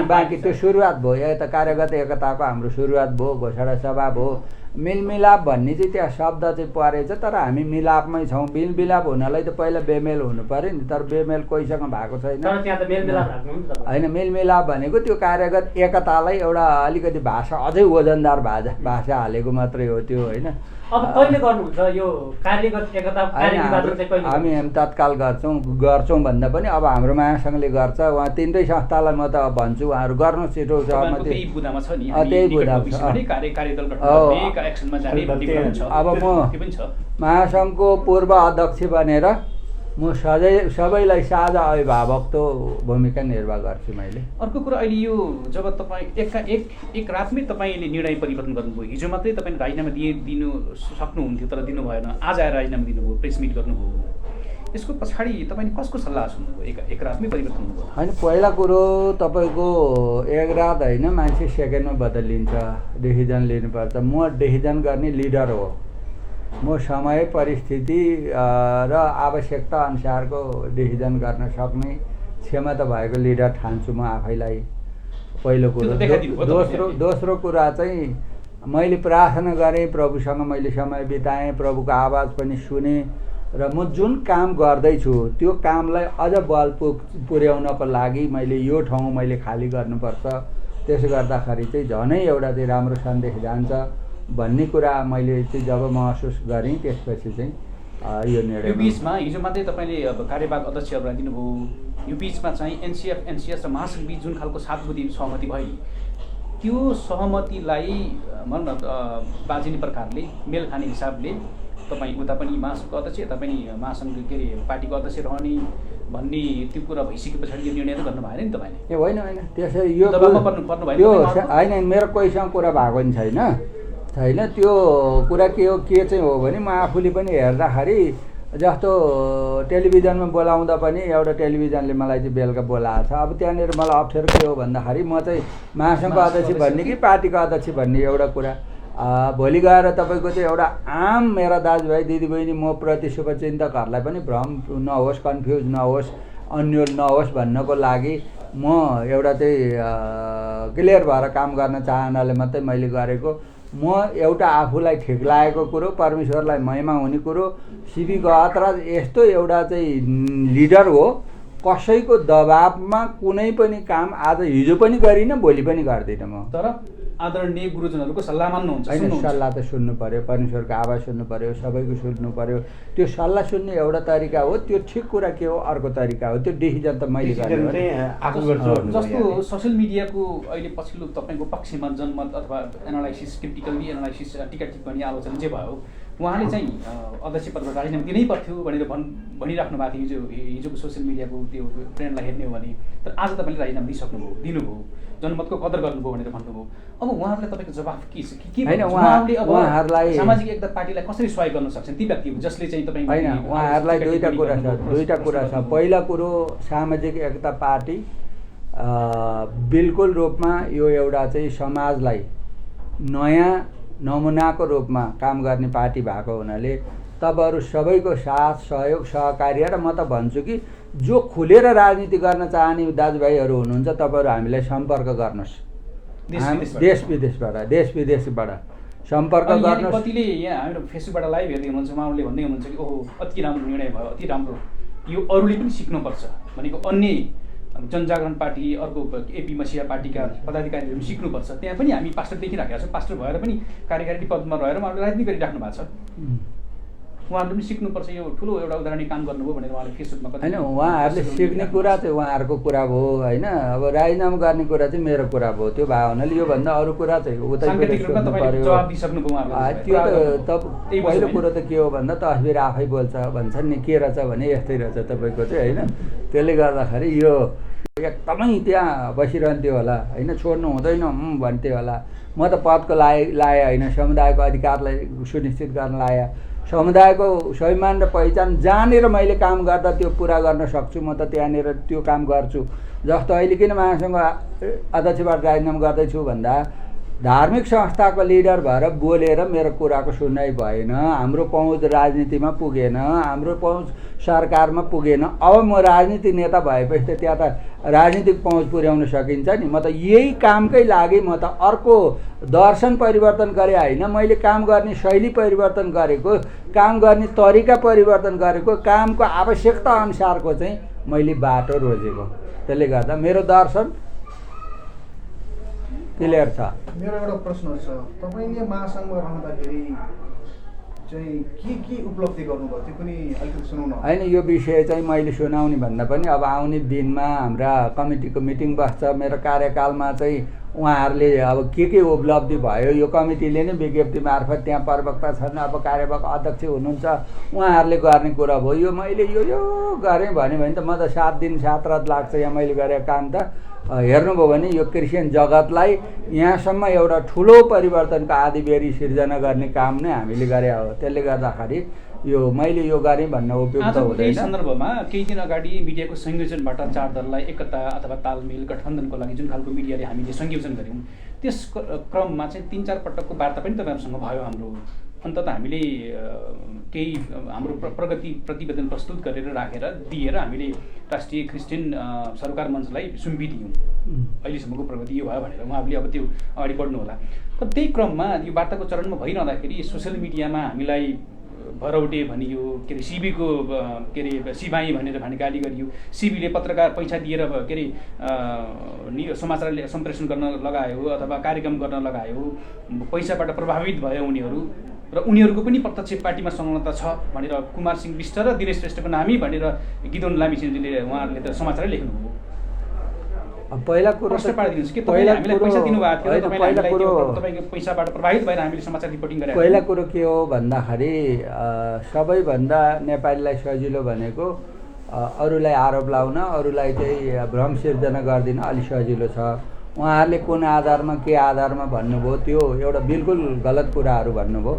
बाँकी त्यो सुरुवात भयो। यो त कार्यगत एकताको हाम्रो सुरुवात भयो, घोषणा सभा भयो। मेलमिलाप भन्ने चाहिँ त्यहाँ शब्द चाहिँ परेछ, तर हामी मिलापमै छौँ। मेलमिलाप हुनलाई त पहिला बेमेल हुनु पऱ्यो नि, तर बेमेल कोहीसँग भएको छैन होइन। मेलमिलाप भनेको त्यो कार्यगत एकतालाई एउटा अलिकति भाषा अझै वजनदार भाषा हालेको मात्रै हो त्यो होइन। अब कहिले गर्नुहुन्छ यो कार्यगत एकता? हामी हामी तत्काल गर्छौँ भन्दा पनि अब हाम्रो महासङ्घले गर्छ उहाँ तिनटै संस्थालाई म त भन्छु उहाँहरू गर्नु छिटो सहमति त्यही बुदामा छ नि त्यही बुदामा छ कार्यदल गठन गर्ने एक्सनमा जाने भन्ने कुरा पनि छ। अब म त्यो पनि छ। महासङ्घको पूर्व अध्यक्ष बनेर म सबैलाई साझा अभिभावक भूमिका निर्वाह गर्छु मैले। अर्को कुरा अहिले यो जब तपाईँ एक रातमै तपाईँले निर्णय परिवर्तन गर्नुभयो, हिजो मात्रै तपाईँले राजीनामा दिनु सक्नुहुन्थ्यो तर दिनु भएन, आज आएर राजीनामा दिनुभयो, प्रेस मिट गर्नुभयो, यसको पछाडि तपाईँले कसको सल्लाह सुन्नुभयो? एक रातमै परिवर्तन हुनुभयो? होइन, पहिला कुरो तपाईँको एक रात होइन, मान्छे सेकेन्डमा बदलिन्छ, डिसिजन लिनुपर्छ। म डिसिजन गर्ने लिडर हो, म समय परिस्थिति र आवश्यकता अनुसारको डिसिजन गर्न सक्ने क्षमता भएको लिडर ठान्छु म आफैलाई, पहिलो कुरो। दोस्रो कुरा चाहिँ मैले प्रार्थना गरेँ, प्रभुसँग मैले समय बिताएँ, प्रभुको आवाज पनि सुने र म जुन काम गर्दैछु त्यो कामलाई अझ बल पुर्याउनको लागि मैले यो ठाउँ मैले खाली गर्नुपर्छ, त्यसो गर्दाखेरि चाहिँ झनै एउटा चाहिँ राम्रो सन्देश जान्छ भन्ने कुरा मैले चाहिँ जब महसुस गरेँ त्यसपछि चाहिँ यो निर्णय। यो बिचमा हिजो मात्रै तपाईँले अब कार्यवाहक अध्यक्षहरूलाई दिनुभयो, यो बिचमा चाहिँ एनसिएफ एनसिएस र महासङ्घ बिच जुन खालको 7 बुँदे सहमति भयो, त्यो सहमतिलाई भनौँ न बाजिने प्रकारले मेल खाने हिसाबले तपाईँ उता पनि महासङ्घको अध्यक्ष, यता पनि महासङ्घ के अरे पार्टीको अध्यक्ष रहने भन्ने त्यो कुरा भइसके पछाडि यो निर्णय त गर्नु भएन नि तपाईँले? ए होइन होइन, त्यसरी यो पर्नु होइन, मेरो कोहीसँग कुरा भएको नि छैन। त्यो कुरा के चाहिँ हो भने म आफूले पनि हेर्दाखेरि जस्तो टेलिभिजनमा बोलाउँदा पनि एउटा टेलिभिजनले मलाई चाहिँ बेलुका बोलाएको छ। अब त्यहाँनिर मलाई अप्ठ्यारो के हो भन्दाखेरि म चाहिँ महासङ्घको अध्यक्ष भन्ने कि पार्टीको अध्यक्ष भन्ने एउटा कुरा, भोलि गएर तपाईँको चाहिँ एउटा आम मेरा दाजुभाइ दिदीबहिनी म प्रति शुभचिन्तकहरूलाई पनि भ्रम नहोस्, कन्फ्युज नहोस्, अन्यल नहोस् भन्नको लागि म एउटा चाहिँ क्लियर भएर काम गर्न चाहनाले मात्रै मैले गरेको। म एउटा आफूलाई ठिक लागेको कुरो, परमेश्वरलाई महिमा हुने कुरो, सिबी गहतराज यस्तो एउटा चाहिँ लिडर हो, कसैको दबाबमा कुनै पनि काम आज हिजो पनि गरिनँ, भोलि पनि गर्दिनँ म। तर आदरणीय गुरुजनहरूको सल्लाह मान्नुहुन्छ? होइन, सल्लाह त सुन्नु पर्यो, परमेश्वरको आवाज सुन्नु पर्यो, सबैको सुन्नु पर्यो। त्यो सल्लाह सुन्ने एउटा तरिका हो, त्यो ठिक कुरा के हो अर्को तरिका हो, त्यो डिसिजन त मैले गर्ने। जस्तो सोसियल मिडियाको अहिले पछिल्लो तपाईँको पक्षमा जनमत अथवा एनालाइसिस, क्रिटिकल्ली एनालाइसिस, टिका टिप्पणी, आलोचना जे भयो, उहाँले चाहिँ अध्यक्ष पदबाट राजीनामा दिनै पर्थ्यो भनेर भनिराख्नु भएको थियो हिजोको सोसियल मिडियाको त्यो ट्रेन्डलाई हेर्ने हो भने। तर आज तपाईँले राजीनामा दिनुभयो, जनमतको कदर गर्नुभयो भनेर भन्नुभयो। अब उहाँहरूलाई तपाईँको जवाफ के छ? उहाँले अब सामाजिक एकता पार्टीलाई कसरी सहयोग गर्न सक्छन् ती व्यक्तिहरू जसले चाहिँ तपाईँ? होइन, उहाँहरूलाई दुईवटा कुरा छ। पहिला कुरो, सामाजिक एकता पार्टी बिल्कुल रूपमा यो एउटा चाहिँ समाजलाई नयाँ नमुनाको रूपमा काम गर्ने पार्टी भएको हुनाले तपाईँहरू सबैको साथ सहयोग सहकार्य, र म त भन्छु कि जो खुलेर राजनीति गर्न चाहने दाजुभाइहरू हुनुहुन्छ तपाईँहरू हामीलाई सम्पर्क गर्नुहोस्, देश विदेशबाट सम्पर्क गर्नुहोस्। कतिले यहाँ हाम्रो फेसबुकबाट लाइभ हेर्दै हुनुहुन्छ, उहाँहरूले भन्दै हुनुहुन्छ कि ओहो अति राम्रो निर्णय भयो, अति राम्रो, यो अरूले पनि सिक्नुपर्छ भनेको अन्य जनजागरण पार्टी, अर्को एपी मसिया पार्टीका पदाधिकारीहरू पनि सिक्नुपर्छ। त्यहाँ पनि हामी पास्टर देखिराखेका छौँ, पास्टर भएर पनि कार्यकारी पदमा रहेर उहाँहरूले राजनीति गरिराख्नु भएको छ, उहाँहरूले पनि सिक्नुपर्छ, यो ठुलो एउटा उदाहरणीय काम गर्नुभयो भनेर उहाँले फेसबुकमा। होइन, उहाँहरूले सिक्ने कुरा चाहिँ उहाँहरूको कुरा भयो होइन। अब राजीनामा गर्ने कुरा चाहिँ मेरो कुरा भयो, त्यो भयो हुनाले योभन्दा अरू कुरा चाहिँ उतै पर्यो। त्यो त पहिलो कुरो त के हो भन्दा तस्बिर आफै बोल्छ भन्छन् नि, के रहेछ भने यस्तै रहेछ तपाईँको चाहिँ होइन। त्यसले गर्दाखेरि यो एकदमै त्यहाँ बसिरहन्थ्यो होला होइन, छोड्नु हुँदैन भन्थ्यो होला। म त पदको लाए होइन, समुदायको अधिकारलाई सुनिश्चित गर्न लाए, समुदायको स्वाभिमान र पहिचान जहाँनिर मैले काम गर्दा त्यो पुरा गर्न सक्छु म त त्यहाँनिर त्यो काम गर्छु। जस्तो अहिले किन महासङ्घ अध्यक्षबाट राजीनामा गर्दैछु भन्दा धार्मिक संस्थाको लिडर भएर बोलेर मेरो कुराको सुनाइ भएन, हाम्रो पहुँच राजनीतिमा पुगेन, हाम्रो पहुँच सरकारमा पुगेन। अब म राजनीति नेता भएपछि त त्यहाँ त राजनीतिक पहुँच पुर्याउन सकिन्छ नि। म त यही कामकै लागि म त अर्को दर्शन परिवर्तन गरे होइन, मैले काम गर्ने शैली परिवर्तन गरेको, काम गर्ने तरिका परिवर्तन गरेको, कामको आवश्यकता अनुसारको चाहिँ मैले बाटो रोजेको। त्यसले गर्दा मेरो दर्शन क्लियर छ। मेरो एउटा प्रश्न छ, तपाईँले महासङ्घमा रहँदाखेरि चाहिँ के उपलब्धि गर्नुभयो त्यो पनि अलिकति सुनाउनु होइन। यो विषय चाहिँ मैले सुनाउने भन्दा पनि अब आउने दिनमा हाम्रा कमिटीको मिटिङ बस्छ। मेरो कार्यकालमा चाहिँ उहाँहरूले अब के उपलब्धि भयो यो कमिटीले नै विज्ञप्ति मार्फत त्यहाँ प्रवक्ता छन्, अब कार्यवाहक अध्यक्ष हुनुहुन्छ, उहाँहरूले गर्ने कुरा भयो। यो मैले यो गरेँ भन्यो भने त म त 7 दिन 7 रात लाग्छ यहाँ मैले गरेको काम त। हेर्नुभयो भने यो क्रिस्चियन जगतलाई यहाँसम्म एउटा ठुलो परिवर्तनको आँधीबेहरी सिर्जना गर्ने काम नै हामीले गरे हो। त्यसले गर्दाखेरि यो मैले यो गरेँ भन्न उपयुक्त हुँदैन। यही सन्दर्भमा केही दिन अगाडि मिडियाको संयोजनबाट 4 दललाई एकता अथवा तालमेल गठबन्धनको लागि जुन खालको मिडियाले हामीले संयोजन गऱ्यौँ त्यस क्रममा चाहिँ 3-4 पटकको वार्ता पनि तपाईँहरूसँग भयो हाम्रो। अन्तत हामीले केही हाम्रो प्रगति प्रतिवेदन प्रस्तुत गरेर राखेर दिएर हामीले राष्ट्रिय क्रिस्चियन सरकार मञ्चलाई सुम्पिदियौँ अहिलेसम्मको प्रगति यो भयो भनेर। उहाँहरूले अब त्यो अगाडि बढ्नु होला। तर त्यही क्रममा यो वार्ताको चरणमा भइरहँदाखेरि सोसियल मिडियामा हामीलाई भरौटे भनियो, के अरे सिबीको के अरे सिबाई भनेर गाली गरियो। सिबीले पत्रकार पैसा दिएर के अरे समाचार सम्प्रेषण गर्न लगायो अथवा कार्यक्रम गर्न लगायो, पैसाबाट प्रभावित भयो उनीहरू र उनीहरूको पनि प्रत्यक्ष पार्टीमा संलग्नता छ भनेर कुमार सिंह विष्ट र दिनेश श्रेष्ठको नामी भनेर गिदोन लामिछानेजीले उहाँहरूले त समाचारै लेख्नुभयो। पहिला कुरो हामीलाई पैसा दिनुभएको थियो, तपाईँको पैसाबाट प्रभावित भएर हामीले समाचार रिपोर्टिङ गरेका। पहिला कुरो के हो भन्दाखेरि सबैभन्दा नेपालीलाई सजिलो भनेको अरूलाई आरोप लाउन, अरूलाई चाहिँ भ्रम सिर्जना गरिदिन अलि सजिलो छ। उहाँहरूले कुन आधारमा के आधारमा भन्नुभयो त्यो एउटा बिल्कुल गलत कुराहरू भन्नुभयो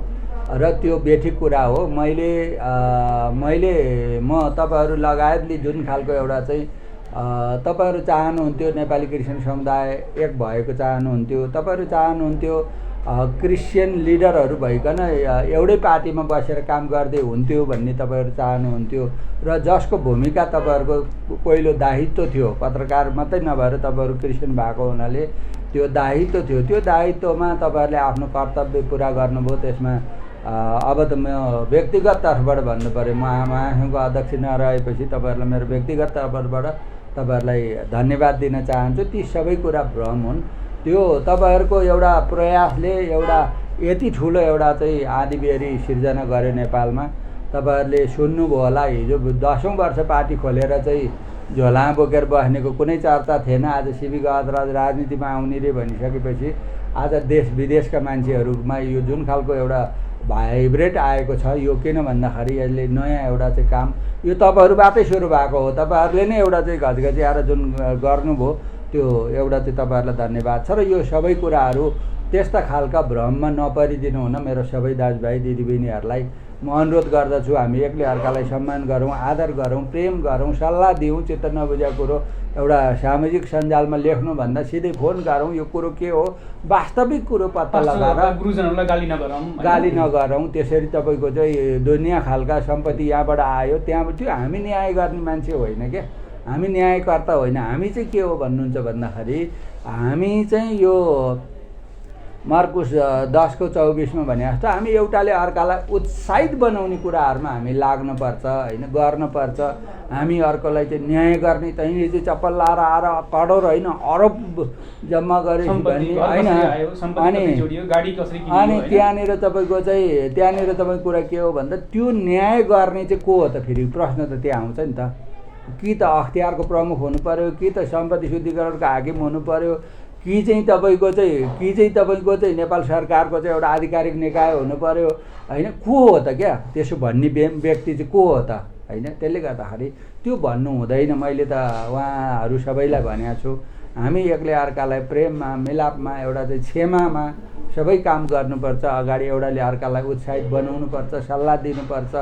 र त्यो बेठिक कुरा हो। म तपाईँहरू लगायतले जुन खालको एउटा चाहिँ तपाईँहरू चाहनुहुन्थ्यो नेपाली क्रिस्चियन समुदाय एक भएको चाहनुहुन्थ्यो, तपाईँहरू चाहनुहुन्थ्यो क्रिस्चियन लिडरहरू भइकन एउटै पार्टीमा बसेर काम गर्दै हुन्थ्यो भन्ने तपाईँहरू चाहनुहुन्थ्यो र जसको भूमिका तपाईँहरूको पहिलो दायित्व थियो, पत्रकार मात्रै नभएर तपाईँहरू क्रिस्चियन भएको हुनाले त्यो दायित्व थियो। त्यो दायित्वमा तपाईँहरूले आफ्नो कर्तव्य पुरा गर्नुभयो। त्यसमा अब त म व्यक्तिगत तर्फबाट भन्नु पऱ्यो, महासङ्घको अध्यक्ष नरहेपछि तपाईँहरूलाई मेरो व्यक्तिगत तर्फबाट तपाईँहरूलाई धन्यवाद दिन चाहन्छु। ती सबै कुरा भ्रम हुन्। त्यो तपाईँहरूको एउटा प्रयासले एउटा यति ठुलो एउटा चाहिँ आँधीबेहरी सिर्जना गर्यो नेपालमा। तपाईँहरूले सुन्नुभयो होला, हिजो 10औं वर्ष पार्टी खोलेर चाहिँ झोला बोकेर बस्नेको कुनै चर्चा थिएन। आज सिबी गहतराज राजनीतिमा आउने रे भनिसकेपछि आज देश विदेशका मान्छेहरूमा यो जुन खालको एउटा भाइब्रेट आएको छ, यो किन भन्दाखेरि यसले नयाँ एउटा चाहिँ काम यो तपाईँहरूबाटै सुरु भएको हो। तपाईँहरूले नै एउटा चाहिँ घचघच्याएर जुन गर्नुभयो त्यो एउटा चाहिँ तपाईँहरूलाई धन्यवाद छ। र यो सबै कुराहरू त्यस्ता खालका भ्रममा नपरिदिनु हुन मेरो सबै दाजुभाइ दिदीबहिनीहरूलाई म अनुरोध गर्दछु। हामी एकले अर्कालाई सम्मान गरौँ, आदर गरौँ, प्रेम गरौँ, सल्लाह दिउँ। चित्त नबुझेको कुरो एउटा सामाजिक सञ्जालमा लेख्नुभन्दा सिधै फोन गरौँ, यो कुरो के हो वास्तविक कुरो पत्ता लगाएर गुरुजनहरूलाई गाली नगरौँ। त्यसरी तपाईँको चाहिँ दुनियाँ खालका सम्पत्ति यहाँबाट आयो त्यहाँबाट त्यो हामी न्याय गर्ने मान्छे होइन क्या, हामी न्यायकर्ता होइन। हामी चाहिँ के हो भन्नुहुन्छ भन्दाखेरि हामी चाहिँ यो मार्कुस 10:24 भने जस्तो हामी एउटाले अर्कालाई उत्साहित बनाउने कुराहरूमा हामी लाग्नुपर्छ होइन, गर्नुपर्छ। हामी अर्कोलाई चाहिँ न्याय गर्ने तैँले चाहिँ चप्पल लाएर आएर करोड होइन अरब जम्मा गरे भन्ने होइन। अनि त्यहाँनिर तपाईँको कुरा के हो भन्दा त्यो न्याय गर्ने चाहिँ को हो त? फेरि प्रश्न त त्यहाँ आउँछ नि त। कि त अख्तियारको प्रमुख हुनु पर्यो, कि त सम्पत्ति शुद्धिकरणको हाकिम हुनु पर्यो, कि चाहिँ तपाईँको चाहिँ नेपाल सरकारको चाहिँ एउटा आधिकारिक निकाय हुनु पर्यो होइन। को हो त क्या त्यसो भन्ने व्यक्ति चाहिँ को हो त होइन। त्यसले गर्दाखेरि त्यो भन्नु हुँदैन। मैले त उहाँहरू सबैलाई भनेको छु, हामी एकले अर्कालाई प्रेममा, मिलापमा, एउटा चाहिँ क्षमामा सबै काम गर्नुपर्छ। अगाडि एउटाले अर्कालाई उत्साहित बनाउनुपर्छ, सल्लाह दिनुपर्छ,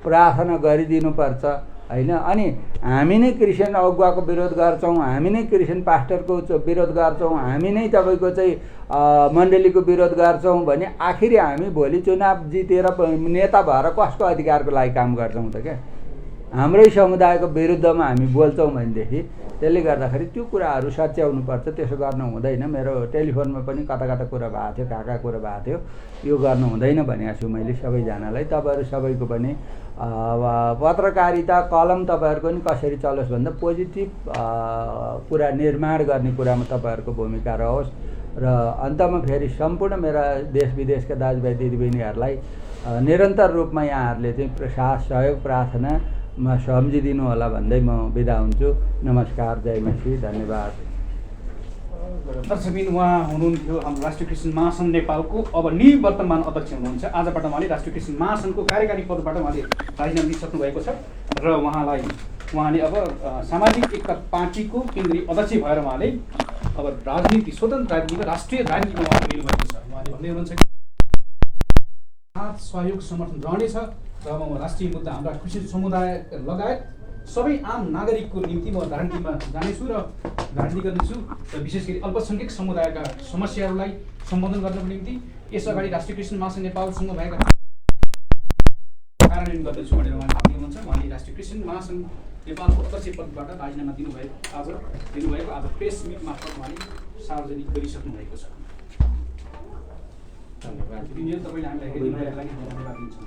प्रार्थना गरिदिनुपर्छ होइन। अनि हामी नै क्रिस्चियन अगुवाको विरोध गर्छौँ, हामी नै क्रिस्चियन पास्टरको विरोध गर्छौँ, हामी नै तपाईँको चाहिँ मण्डलीको विरोध गर्छौँ भने आखिरी हामी भोलि चुनाव जितेर नेता भएर कसको अधिकारको लागि काम गर्छौँ त क्या? हाम्रै समुदायको विरुद्धमा हामी बोल्छौँ भनेदेखि त्यसले गर्दाखेरि त्यो कुराहरू सच्याउनुपर्छ। त्यसो गर्नु हुँदैन। मेरो टेलिफोनमा पनि कता कता कुरा भएको थियो, कहाँ कुरा भएको थियो, यो गर्नु हुँदैन भनेको छु मैले सबैजनालाई। तपाईँहरू सबैको पनि पत्रकारिता कलम तपाईँहरूको पनि कसरी चलोस् भन्दा पोजिटिभ कुरा निर्माण गर्ने कुरामा तपाईँहरूको भूमिका रहोस्। र अन्तमा फेरि सम्पूर्ण मेरा देश विदेशका दाजुभाइ दिदीबहिनीहरूलाई निरन्तर रूपमा यहाँहरूले चाहिँ साथ सहयोग प्रार्थनामा सम्झिदिनु होला भन्दै म बिदा हुन्छु। नमस्कार, जय मसी, धन्यवाद। दर्शकबिन उहाँ हुनुहुन्थ्यो हाम्रो राष्ट्रिय क्रिस्चियन महासङ्घ नेपालको अब निवर्तमान अध्यक्ष हुनुहुन्छ। आजबाट उहाँले राष्ट्रिय क्रिस्चियन महासङ्घको कार्यकारी पदबाट उहाँले राजीनामा दिइसक्नु भएको छ र उहाँले अब सामाजिक एकता पार्टीको केन्द्रीय अध्यक्ष भएर उहाँले अब राजनीति, स्वतन्त्र राजनीति र राष्ट्रिय राजनीतिमा उहाँले लिनुभएको छ। उहाँले भन्दै हुनुहुन्छ कि साथ सहयोग समर्थन रहनेछ र अब राष्ट्रिय मुद्दा हाम्रा क्रिस्चियन समुदाय लगायत सबै आम नागरिकको निम्ति म राजनीतिमा जानेछु र राजनीति गर्नेछु र विशेष गरी अल्पसङ्ख्यक समुदायका समस्याहरूलाई सम्बोधन गर्नको निम्ति यसअगाडि राष्ट्रिय क्रिस्चियन महासङ्घ नेपालसँग भएका कार्यान्वयन गर्दैछु भनेर उहाँले भन्दै हुनुहुन्छ। उहाँले राष्ट्रिय क्रिस्चियन महासङ्घ नेपालको अध्यक्ष पदबाट राजीनामा दिनुभएको आज प्रेस मिट मार्फत उहाँले सार्वजनिक गरिसक्नु भएको छ। धन्यवाद। तपाईँले हामीलाई हेरिदिनुको लागि धन्यवाद दिन्छौँ।